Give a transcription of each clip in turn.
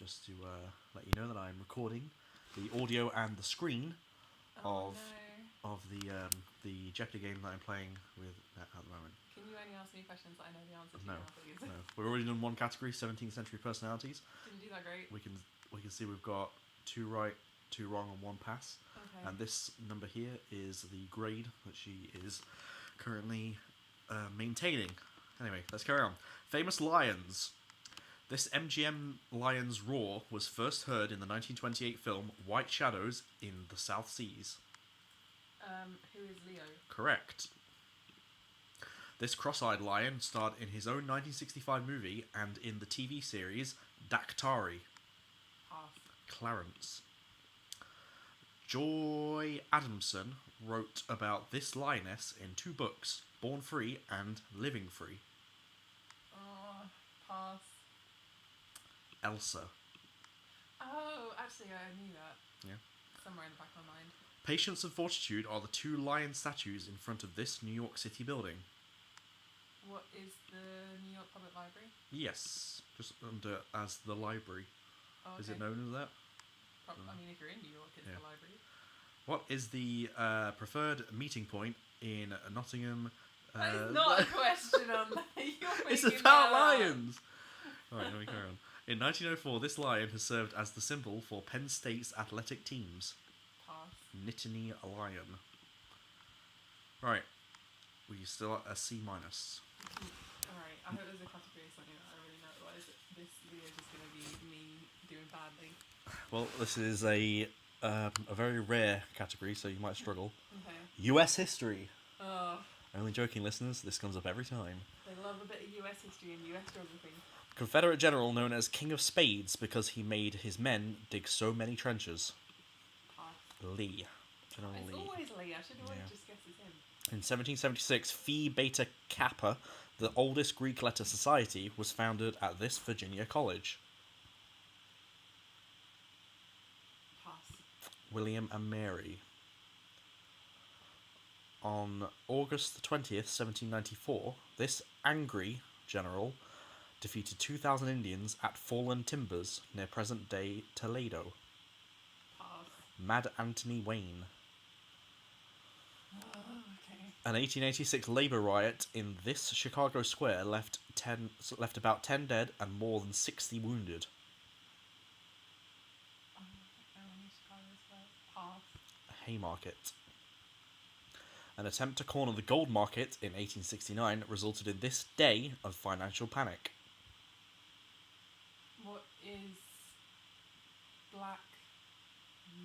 just to let you know that I'm recording the audio and the screen Oh, of the Jeopardy game that I'm playing with at the moment. Can you only ask me questions that I know the answer to No, now, please? no. We've already done one category, 17th century personalities. Didn't do that great. We can see we've got 2 right, 2 wrong, and 1 pass. Okay. And this number here is the grade that she is currently maintaining. Anyway, let's carry on. Famous lions. This MGM lion's roar was first heard in the 1928 film White Shadows in the South Seas. Who is Leo? Correct. This cross-eyed lion starred in his own 1965 movie and in the TV series Daktari. Pass. Clarence. Joy Adamson wrote about this lioness in 2 books, Born Free and Living Free. Pass. Elsa. Oh, actually, I knew that. Yeah. Somewhere in the back of my mind. Patience and Fortitude are the 2 lion statues in front of this New York City building. What is the New York Public Library? Yes, just under as the library. Oh, okay. Is it known as that? I mean, if you're in New York, it's Yeah. the library. What is the preferred meeting point in Nottingham? That is not a question on that. It's about lions! Alright, let me carry on. In 1904, this lion has served as the symbol for Penn State's athletic teams. Pass. Nittany Lion. Right, we still at a C minus. Alright, I hope there's a category or something that I really know. Otherwise, this video is just going to be me doing badly. Well, this is a very rare category, so you might struggle. Okay. US history. Oh, Only joking, listeners. This comes up every time. they love a bit of US history and US geography. Confederate general known as King of Spades because he made his men dig so many trenches. Pass. Lee. General It's Lee. always Lee. I should always Yeah. just guess it's him. In 1776, Phi Beta Kappa, the oldest Greek letter society, was founded at this Virginia college. Pass. William and Mary. On August the 20th, 1794, this angry general defeated 2,000 Indians at Fallen Timbers near present-day Toledo. Pass. Mad Anthony Wayne. Oh, okay. An 1886 labor riot in this Chicago square left about 10 dead and more than 60 wounded. Pass. Haymarket. An attempt to corner the gold market in 1869 resulted in this day of financial panic. What is Black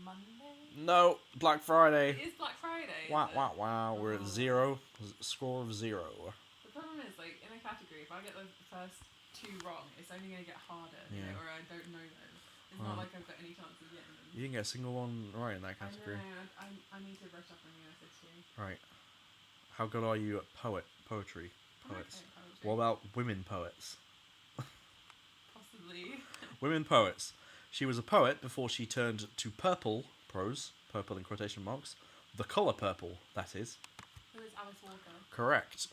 Monday? No, Black Friday. It is Black Friday. Wow, is it? wow, wow. We're at Oh. 0. Score of 0. The problem is, like, in a category, if I get the first 2 wrong, it's only going to get harder, you Yeah. know, or I don't know those. It's Oh. not like I've got any chance of getting them. You didn't get a single one right in that I category. know, I need to brush up on US history. Right. How good are you at poetry? I'm Poets. okay at poetry. What about women poets? Possibly. Women poets. She was a poet before she turned to purple prose, purple in quotation marks, the colour purple, that is. Who is Alice Walker? Correct.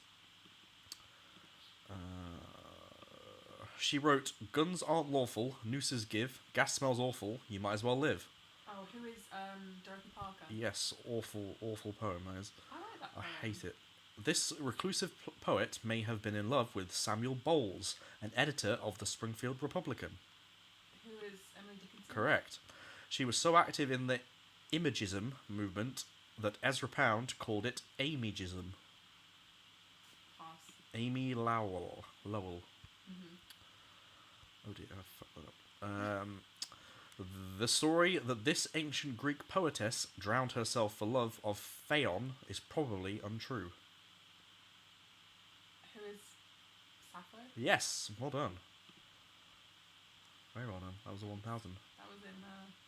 She wrote, "Guns aren't lawful, nooses give, gas smells awful, you might as well live." Oh, who is Dorothy Parker? Yes, awful, awful poem, that is. I like that I poem. hate it. This reclusive poet may have been in love with Samuel Bowles, an editor of the Springfield Republican. Who is Emily Dickinson? Correct. She was so active in the Imagism movement that Ezra Pound called it Amygism. Pass. Amy Lowell. Mm-hmm. Oh dear, I fucked that up. The story that this ancient Greek poetess drowned herself for love of Phaon is probably untrue. Who is Sappho? Yes, well done. Very well done. That was a 1,000. That was in,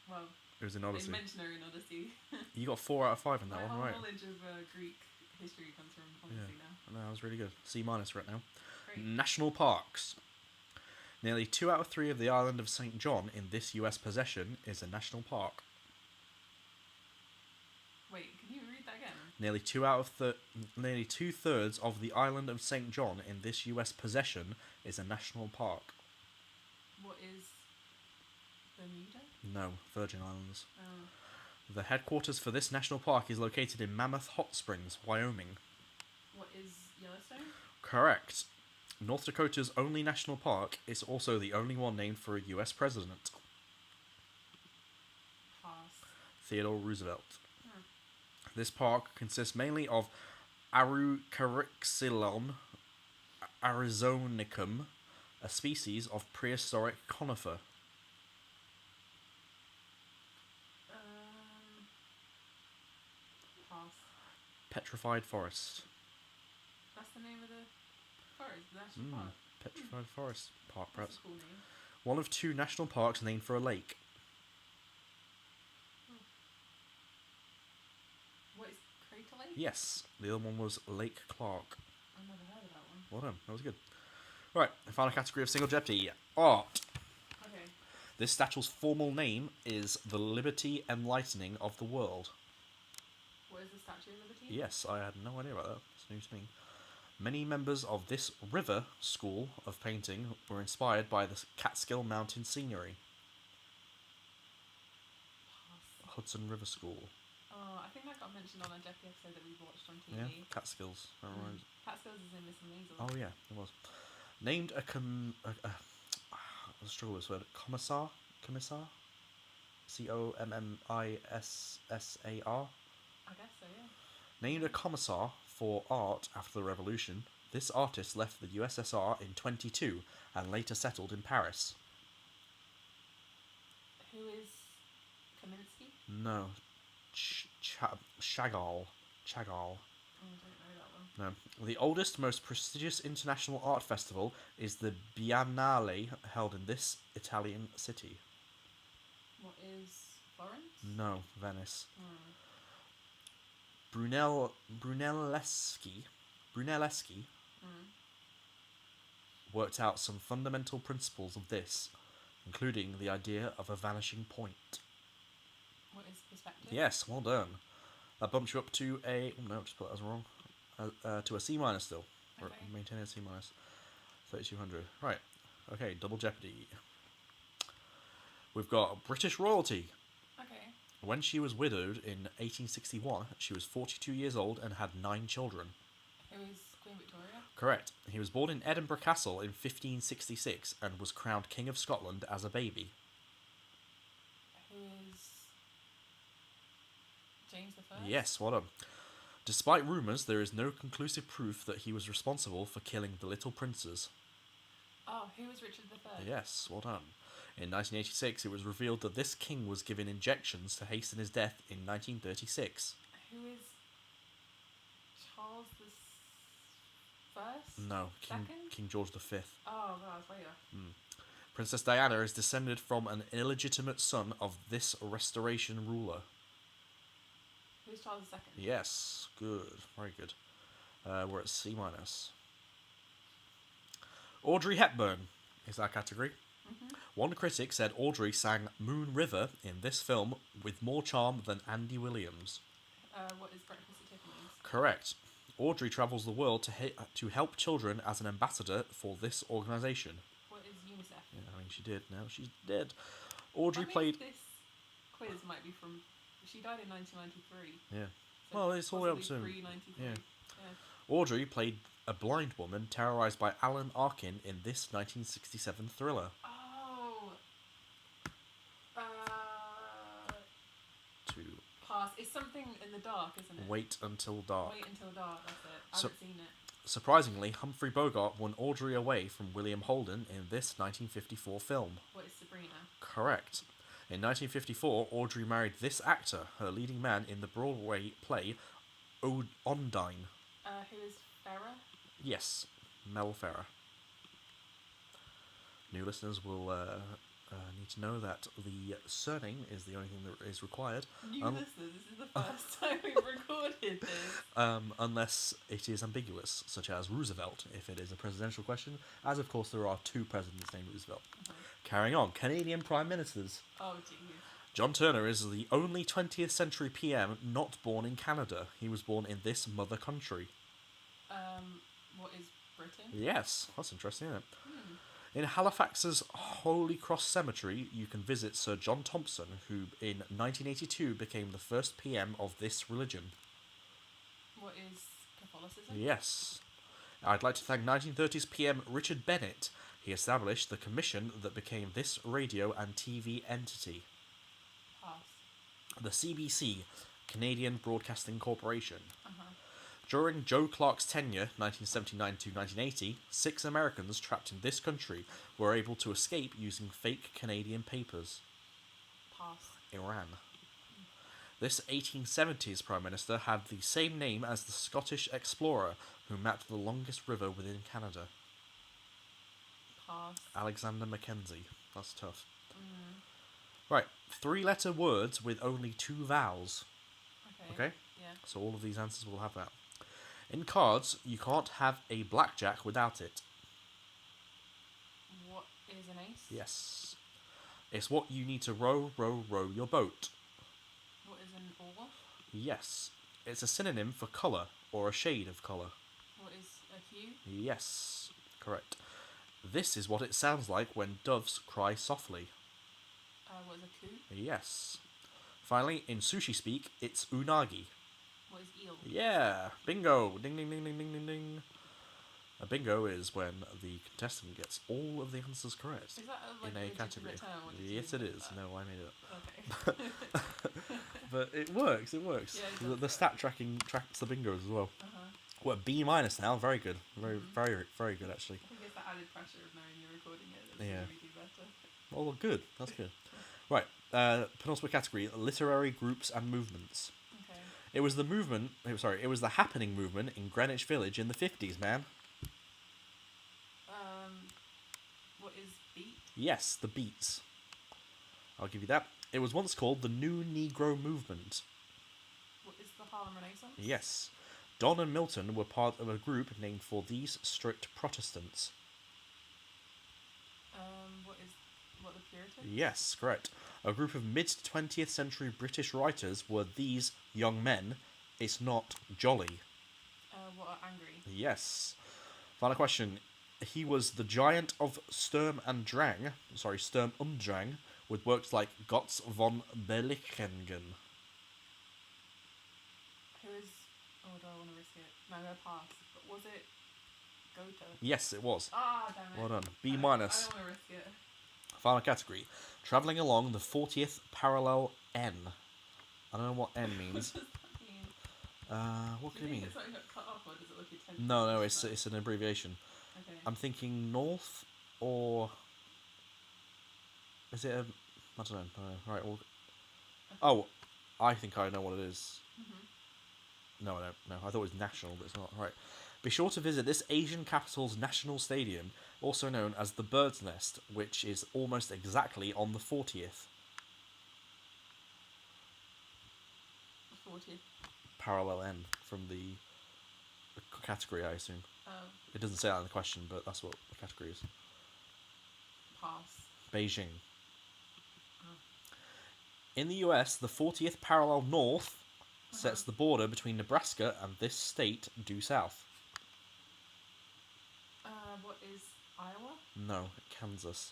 well, It was in they Odyssey. mention her in Odyssey. You got 4 out of 5 in that My one, whole right? knowledge of Greek history comes from Odyssey now. No, that was really good. C minus right now. Great. National parks. Nearly 2 out of 3 of the island of St. John in this US possession is a national park. Wait, can you read that again? Nearly 2/3 of the island of St. John in this US possession is a national park. What is Bermuda? No, Virgin Islands. Oh. The headquarters for this national park is located in Mammoth Hot Springs, Wyoming. What is Yellowstone? Correct. North Dakota's only national park is also the only one named for a US president, Pass. Theodore Roosevelt. Hmm. This park consists mainly of Arucarixilon arizonicum, a species of prehistoric conifer. Pass. Petrified forest. That's the name of the forest, the national park. Petrified forest park, That's perhaps. a cool name. One of 2 national parks named for a lake. What is Crater Lake? Yes, the other one was Lake Clark. I've never heard of that one. Well done, that was good. Right, the final category of Single Jeopardy, art. Okay. This statue's formal name is the Liberty Enlightening of the World. What is the Statue of Liberty? Yes, I had no idea about that. It's news to me. Many members of this river school of painting were inspired by the Catskill Mountain scenery. Pass. Hudson River School. Oh, I think that got mentioned on a Jeopardy episode that we watched on TV. Yeah, Catskills. Right. Catskills is in Missing Measles. Oh yeah, it was. Named I struggle with this word. Commissar? Commissar? Commissar? I guess so, yeah. Named a commissar for art after the revolution, this artist left the USSR in 22 and later settled in Paris. Who is Kaminsky? No. Chagall. Chagall. Oh, I don't know that one. No. The oldest, most prestigious international art festival is the Biennale, held in this Italian city. What is Florence? No, Venice. Hmm. Brunelleschi worked out some fundamental principles of this, including the idea of a vanishing point. What is perspective? Yes, well done. That bumps you up to a... Oh no, just put that as wrong. To a C minus still. Okay. Maintaining a C minus. 3200. Right. Okay, double jeopardy. We've got British royalty. Okay. When she was widowed in 1861, she was 42 years old and had 9 children. Who is Queen Victoria? Correct. He was born in Edinburgh Castle in 1566 and was crowned King of Scotland as a baby. Who is James the First? Yes, well done. Despite rumours, there is no conclusive proof that he was responsible for killing the little princes. Oh, who was Richard the Third? Yes, well done. In 1986, it was revealed that this king was given injections to hasten his death in 1936. Who is Charles the First? No, Second? King George V. Oh, well, it's later. Princess Diana is descended from an illegitimate son of this Restoration ruler. Who's Charles II? Yes, good, very good. We're at C minus. Audrey Hepburn is our category. Mm-hmm. One critic said Audrey sang Moon River in this film with more charm than Andy Williams. What is Breakfast at Tiffany's? Correct. Audrey travels the world to help children as an ambassador for this organisation. What is UNICEF? Yeah, I mean, she did. Now she's dead. Audrey played... This quiz might be from... She died in 1993. Yeah. So Well, it's all the way up to... pre-93. Yeah. Yeah. Audrey played a blind woman terrorised by Alan Arkin in this 1967 thriller. Oh. To Pass. It's something in the dark, isn't it? Wait Until Dark. Wait Until Dark, that's it. I So- haven't seen it. Surprisingly, Humphrey Bogart won Audrey away from William Holden in this 1954 film. What is Sabrina? Correct. In 1954, Audrey married this actor, her leading man in the Broadway play Ondine. Who is Farrah? Yes, Mel Ferrer. New listeners will need to know that the surname is the only thing that is required, New listeners, this is the first time we've recorded this. unless it is ambiguous, such as Roosevelt, if it is a presidential question, as of course there are 2 presidents named Roosevelt. Carrying on, Canadian Prime Ministers. Oh, jeez. John Turner is the only 20th century PM not born in Canada. He was born in this mother country. What is Britain? Yes, that's interesting, isn't it? In Halifax's Holy Cross Cemetery, you can visit Sir John Thompson, who in 1982 became the first PM of this religion. What is Catholicism? Yes. I'd like to thank 1930s PM Richard Bennett. He established the commission that became this radio and TV entity. Pass. The CBC, Canadian Broadcasting Corporation. Uh-huh. During Joe Clark's tenure, 1979 to 1980, 6 Americans trapped in this country were able to escape using fake Canadian papers. Pass. Iran. This 1870s Prime Minister had the same name as the Scottish explorer who mapped the longest river within Canada. Pass. Alexander Mackenzie. That's tough. Mm. Right, 3-letter words with only 2 vowels. Okay? Yeah. So all of these answers will have that. In cards, you can't have a blackjack without it. What is an ace? Yes. It's what you need to row your boat. What is an oar? Yes. It's a synonym for colour, or a shade of colour. What is a hue? Yes. Correct. This is what it sounds like when doves cry softly. What is a coo? Yes. Finally, in sushi speak, it's unagi. What is eel? Yeah. Bingo. Ding, ding, ding, ding, ding, ding, ding. A bingo is when the contestant gets all of the answers correct Is that like in a legitimate category. term, or did Yes, you it invent is. that? No, I made it up. Okay. But it works. It works. Yeah, it the does the work. stat tracking tracks the bingos as well. Uh-huh. What, B minus now? Very good. Very, Mhm. very, very good actually. I think it's the added pressure of knowing you're recording it that's Yeah. really do better. Oh, good. That's good. Right. Penultimate category: literary groups and movements. Okay. It was the movement. It was the happening movement in Greenwich Village in the 50s, man. What is beat? Yes, the Beats. I'll give you that. It was once called the New Negro Movement. What is the Harlem Renaissance? Yes. Don and Milton were part of a group named for these strict Protestants. What the Puritans? Yes, correct. A group of mid-20th century British writers were these young men. It's not jolly. What are angry? Yes. Final question. He was the giant of Sturm und Drang, with works like Gotts von Berlichingen. Who is... Oh, do I want to risk it? No, I'm going to pass. But was it Goethe? Yes, it was. Ah, damn it. Well done. B I minus. don't want to risk it. Final category. Travelling along the 40th parallel N. I don't know what N means. What does that mean? What Do could you it think mean? it's something got cut off, or does it look intentional? No, it's an abbreviation. Okay. I'm thinking north, or is it a? I don't know. Right. Well, oh, I think I know what it is. No, I don't. No, I thought it was national, but it's not. Right. Be sure to visit this Asian capital's national stadium, also known as the Bird's Nest, which is almost exactly on the 40th 40th. parallel N from the category, I assume. Oh, It doesn't say that in the question, but that's what the category is. pass. Beijing. Oh. In the US, the 40th parallel north sets the border between Nebraska and this state due south. What is Iowa? No, Kansas.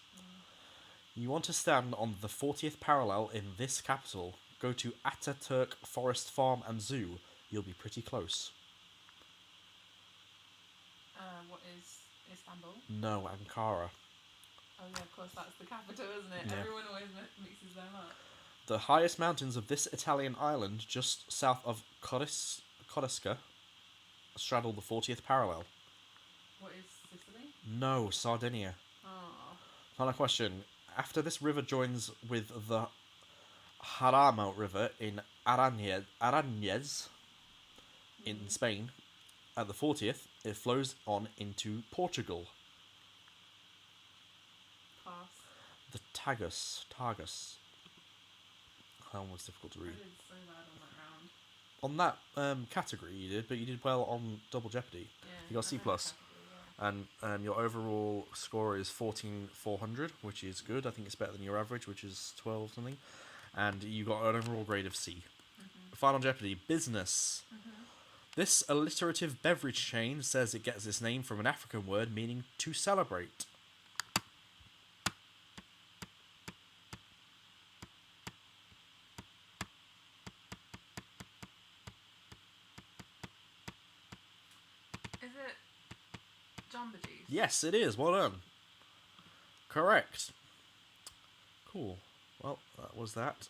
You want to stand on the 40th parallel in this capital. Go to Ataturk Forest Farm and Zoo. You'll be pretty close. What is Istanbul? No, Ankara. Oh yeah, of course, that's the capital, isn't it? Yeah. Everyone always mixes them up. The highest mountains of this Italian island, just south of Codesca, straddle the 40th parallel. What is Sicily? No, Sardinia. Oh. Final question. After this river joins with the Jarama River in Aranjuez in Spain, at the 40th, it flows on into Portugal. Pass. The Tagus. That one was difficult to I read. did so bad on that round. On that category you did, but you did well on Double Jeopardy. Yeah. You got C+. I know the category, And your overall score is 14,400, which is good. I think it's better than your average, which is 12 something. And you got an overall grade of C. Final Jeopardy, business. This alliterative beverage chain says it gets its name from an African word meaning to celebrate. Jamba Juice? Yes, it is. Well done. Correct. Cool. Well, that was that.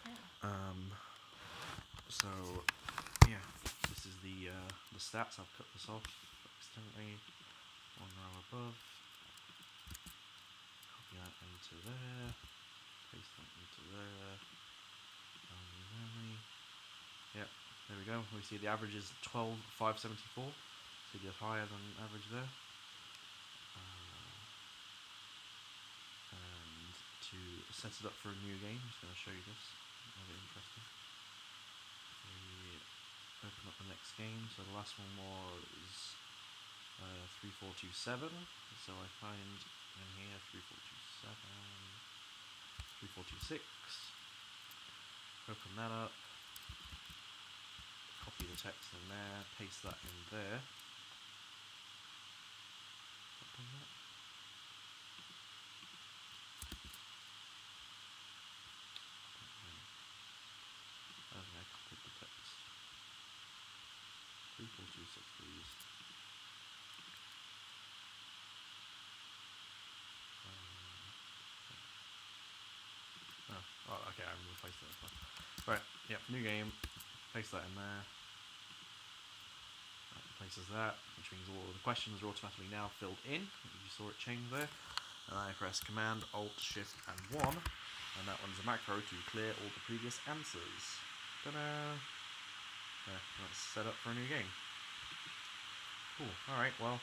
Yeah. So, yeah, this is the stats. I've cut this off accidentally. One row above. Copy that into there. Paste that into there. Yep, there we go. We see the average is 12,574. So you get higher than average there. And to set it up for a new game, I'm just going to show you this. Really interesting. We open up the next game. So the last one was 3427. So I find in here 3427, 3426. Open that up. Copy the text in there. Paste that in there. Open that. I think I copied the text. 3426, please. Oh, okay, I replaced that as well. Right, yep, new game. Paste that in there. That replaces that, which means all of the questions are automatically now filled in. You saw it change there. And I press Command, Alt, Shift, and 1. And that one's a macro to clear all the previous answers. Ta-da! There, that's set up for a new game. Cool, alright, well,